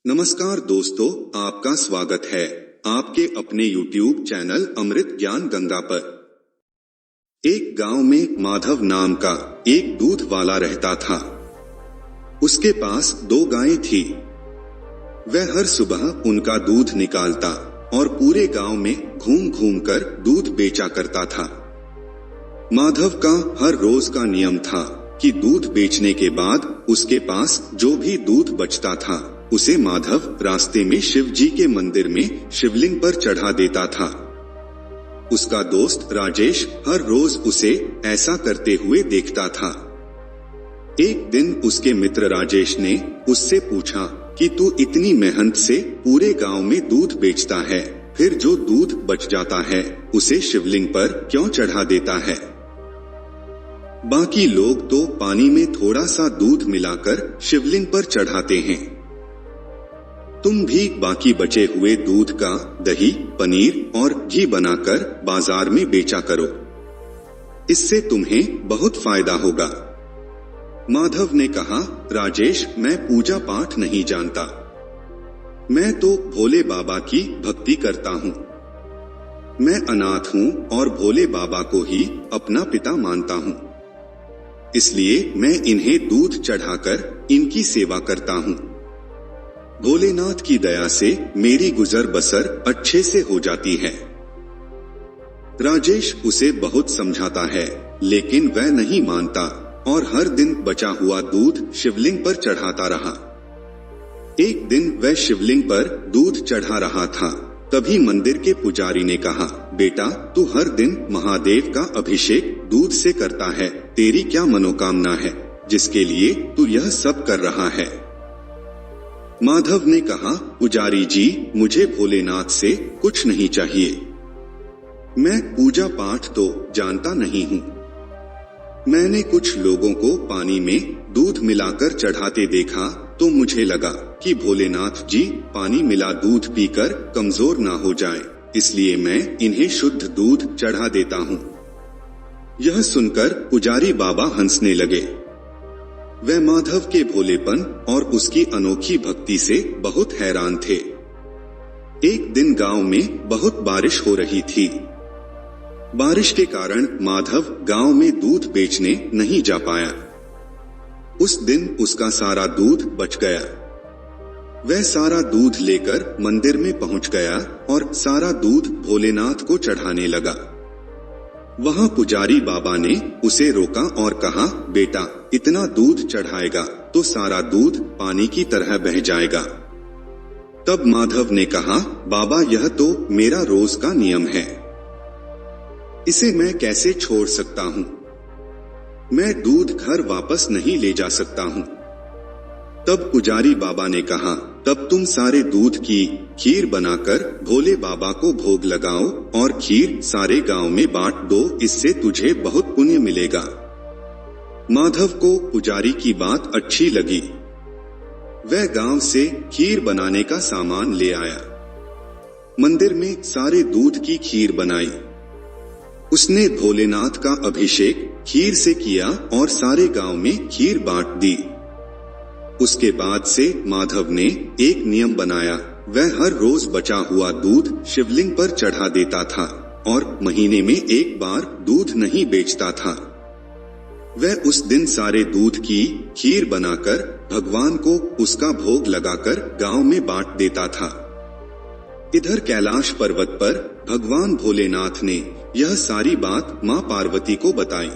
नमस्कार दोस्तों, आपका स्वागत है आपके अपने YouTube चैनल अमृत ज्ञान गंगा पर। एक गांव में माधव नाम का एक दूध वाला रहता था। उसके पास 2 गायें थी। वह हर सुबह उनका दूध निकालता और पूरे गांव में घूम घूम कर दूध बेचा करता था। माधव का हर रोज का नियम था कि दूध बेचने के बाद उसके पास जो भी दूध बचता था उसे माधव रास्ते में शिव जी के मंदिर में शिवलिंग पर चढ़ा देता था। उसका दोस्त राजेश हर रोज उसे ऐसा करते हुए देखता था। एक दिन उसके मित्र राजेश ने उससे पूछा कि तू इतनी मेहनत से पूरे गांव में दूध बेचता है, फिर जो दूध बच जाता है उसे शिवलिंग पर क्यों चढ़ा देता है? बाकी लोग तो पानी में थोड़ा सा दूध मिलाकर शिवलिंग पर चढ़ाते हैं। तुम भी बाकी बचे हुए दूध का दही, पनीर और घी बनाकर बाजार में बेचा करो, इससे तुम्हें बहुत फायदा होगा। माधव ने कहा, राजेश, मैं पूजा पाठ नहीं जानता। मैं तो भोले बाबा की भक्ति करता हूँ। मैं अनाथ हूँ और भोले बाबा को ही अपना पिता मानता हूँ, इसलिए मैं इन्हें दूध चढ़ाकर इनकी सेवा करता हूँ। भोलेनाथ की दया से मेरी गुजर बसर अच्छे से हो जाती है। राजेश उसे बहुत समझाता है, लेकिन वह नहीं मानता और हर दिन बचा हुआ दूध शिवलिंग पर चढ़ाता रहा। एक दिन वह शिवलिंग पर दूध चढ़ा रहा था, तभी मंदिर के पुजारी ने कहा, बेटा, तू हर दिन महादेव का अभिषेक दूध से करता है, तेरी क्या मनोकामना है जिसके लिए तू यह सब कर रहा है? माधव ने कहा, पुजारी जी, मुझे भोलेनाथ से कुछ नहीं चाहिए। मैं पूजा पाठ तो जानता नहीं हूँ। मैंने कुछ लोगों को पानी में दूध मिलाकर चढ़ाते देखा तो मुझे लगा कि भोलेनाथ जी पानी मिला दूध पीकर कमजोर ना हो जाएं, इसलिए मैं इन्हें शुद्ध दूध चढ़ा देता हूँ। यह सुनकर पुजारी बाबा हंसने लगे। वह माधव के भोलेपन और उसकी अनोखी भक्ति से बहुत हैरान थे। एक दिन गांव में बहुत बारिश हो रही थी। बारिश के कारण माधव गांव में दूध बेचने नहीं जा पाया। उस दिन उसका सारा दूध बच गया। वह सारा दूध लेकर मंदिर में पहुंच गया और सारा दूध भोलेनाथ को चढ़ाने लगा। वहां पुजारी बाबा ने उसे रोका और कहा, बेटा, इतना दूध चढ़ाएगा तो सारा दूध पानी की तरह बह जाएगा। तब माधव ने कहा, बाबा, यह तो मेरा रोज का नियम है, इसे मैं कैसे छोड़ सकता हूँ? मैं दूध घर वापस नहीं ले जा सकता हूँ। तब पुजारी बाबा ने कहा, तब तुम सारे दूध की खीर बनाकर भोले बाबा को भोग लगाओ और खीर सारे गांव में बांट दो, इससे तुझे बहुत पुण्य मिलेगा। माधव को पुजारी की बात अच्छी लगी। वह गांव से खीर बनाने का सामान ले आया। मंदिर में सारे दूध की खीर बनाई। उसने भोलेनाथ का अभिषेक खीर से किया और सारे गांव में खीर बांट दी। उसके बाद से माधव ने एक नियम बनाया। वह हर रोज बचा हुआ दूध शिवलिंग पर चढ़ा देता था और महीने में एक बार दूध नहीं बेचता था। वह उस दिन सारे दूध की खीर बनाकर भगवान को उसका भोग लगाकर गांव में बांट देता था। इधर कैलाश पर्वत पर भगवान भोलेनाथ ने यह सारी बात मां पार्वती को बताई।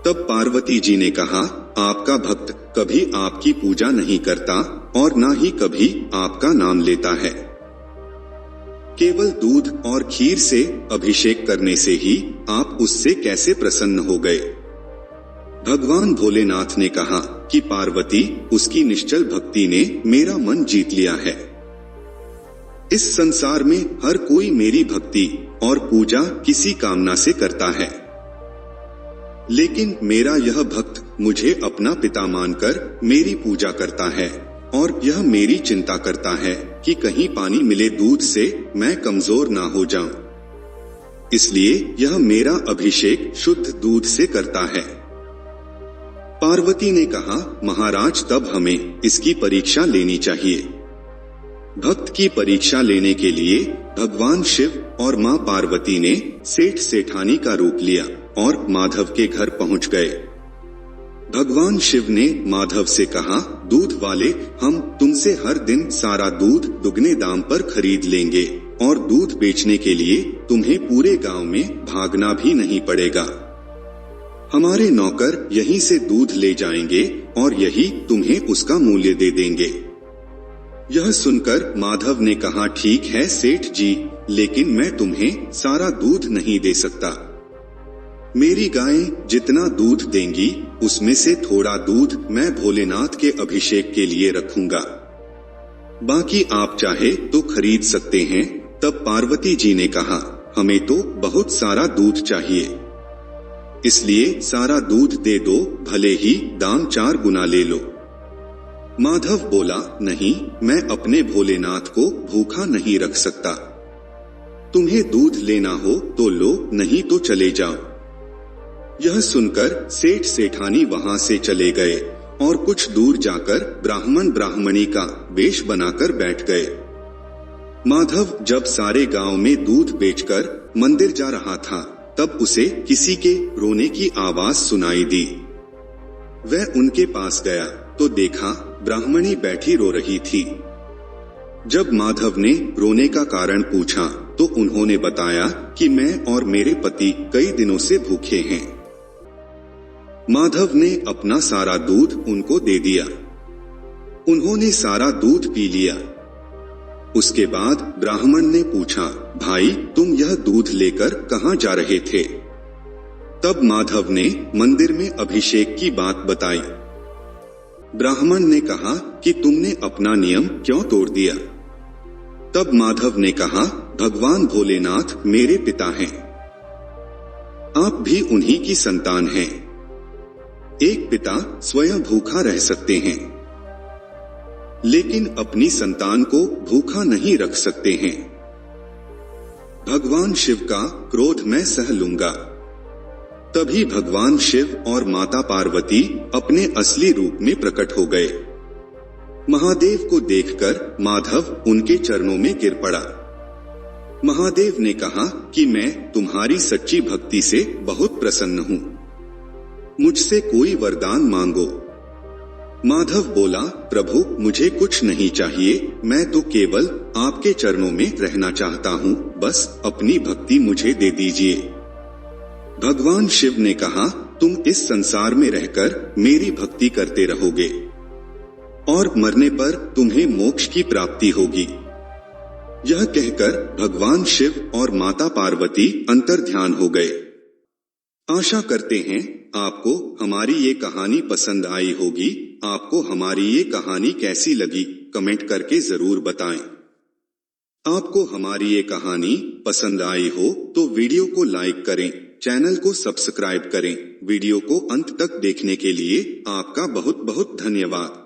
तब पार्वती जी ने कहा, आपका भक्त कभी आपकी पूजा नहीं करता और ना ही कभी आपका नाम लेता है। केवल दूध और खीर से अभिषेक करने से ही आप उससे कैसे प्रसन्न हो गए? भगवान भोलेनाथ ने कहा कि पार्वती, उसकी निश्चल भक्ति ने मेरा मन जीत लिया है। इस संसार में हर कोई मेरी भक्ति और पूजा किसी कामना से करता है, लेकिन मेरा यह भक्त मुझे अपना पिता मानकर मेरी पूजा करता है और यह मेरी चिंता करता है कि कहीं पानी मिले दूध से मैं कमजोर ना हो जाऊं, इसलिए यह मेरा अभिषेक शुद्ध दूध से करता है। पार्वती ने कहा, महाराज, तब हमें इसकी परीक्षा लेनी चाहिए। भक्त की परीक्षा लेने के लिए भगवान शिव और मां पार्वती ने सेठ सेठानी का रूप लिया और माधव के घर पहुंच गए। भगवान शिव ने माधव से कहा, दूध वाले, हम तुमसे हर दिन सारा दूध दुगने दाम पर खरीद लेंगे और दूध बेचने के लिए तुम्हें पूरे गांव में भागना भी नहीं पड़ेगा। हमारे नौकर यहीं से दूध ले जाएंगे और यही तुम्हें उसका मूल्य दे देंगे। यह सुनकर माधव ने कहा, ठीक है सेठ जी, लेकिन मैं तुम्हें सारा दूध नहीं दे सकता। मेरी गायें जितना दूध देंगी उसमें से थोड़ा दूध मैं भोलेनाथ के अभिषेक के लिए रखूंगा, बाकी आप चाहे तो खरीद सकते हैं। तब पार्वती जी ने कहा, हमें तो बहुत सारा दूध चाहिए, इसलिए सारा दूध दे दो, भले ही दाम 4 गुना ले लो। माधव बोला, नहीं, मैं अपने भोलेनाथ को भूखा नहीं रख सकता। तुम्हें दूध लेना हो तो लो, नहीं तो चले जाओ। यह सुनकर सेठ सेठानी वहां से चले गए और कुछ दूर जाकर ब्राह्मण ब्राह्मणी का वेश बनाकर बैठ गए। माधव जब सारे गांव में दूध बेचकर मंदिर जा रहा था, तब उसे किसी के रोने की आवाज सुनाई दी। वह उनके पास गया तो देखा ब्राह्मणी बैठी रो रही थी। जब माधव ने रोने का कारण पूछा तो उन्होंने बताया कि मैं और मेरे पति कई दिनों से भूखे हैं। माधव ने अपना सारा दूध उनको दे दिया। उन्होंने सारा दूध पी लिया। उसके बाद ब्राह्मण ने पूछा, भाई, तुम यह दूध लेकर कहां जा रहे थे? तब माधव ने मंदिर में अभिषेक की बात बताई। ब्राह्मण ने कहा कि तुमने अपना नियम क्यों तोड़ दिया? तब माधव ने कहा, भगवान भोलेनाथ मेरे पिता हैं, आप भी उन्हीं की संतान हैं। एक पिता स्वयं भूखा रह सकते हैं, लेकिन अपनी संतान को भूखा नहीं रख सकते हैं। भगवान शिव का क्रोध मैं सह लूंगा। तभी भगवान शिव और माता पार्वती अपने असली रूप में प्रकट हो गए। महादेव को देखकर माधव उनके चरणों में गिर पड़ा। महादेव ने कहा कि मैं तुम्हारी सच्ची भक्ति से बहुत प्रसन्न हूं, मुझसे कोई वरदान मांगो। माधव बोला, प्रभु, मुझे कुछ नहीं चाहिए, मैं तो केवल आपके चरणों में रहना चाहता हूँ, बस अपनी भक्ति मुझे दे दीजिए। भगवान शिव ने कहा, तुम इस संसार में रहकर मेरी भक्ति करते रहोगे और मरने पर तुम्हें मोक्ष की प्राप्ति होगी। यह कहकर भगवान शिव और माता पार्वती अंतर्ध्यान हो गए। आशा करते हैं आपको हमारी ये कहानी पसंद आई होगी। आपको हमारी ये कहानी कैसी लगी कमेंट करके जरूर बताएं। आपको हमारी ये कहानी पसंद आई हो तो वीडियो को लाइक करें, चैनल को सब्सक्राइब करें। वीडियो को अंत तक देखने के लिए आपका बहुत बहुत धन्यवाद।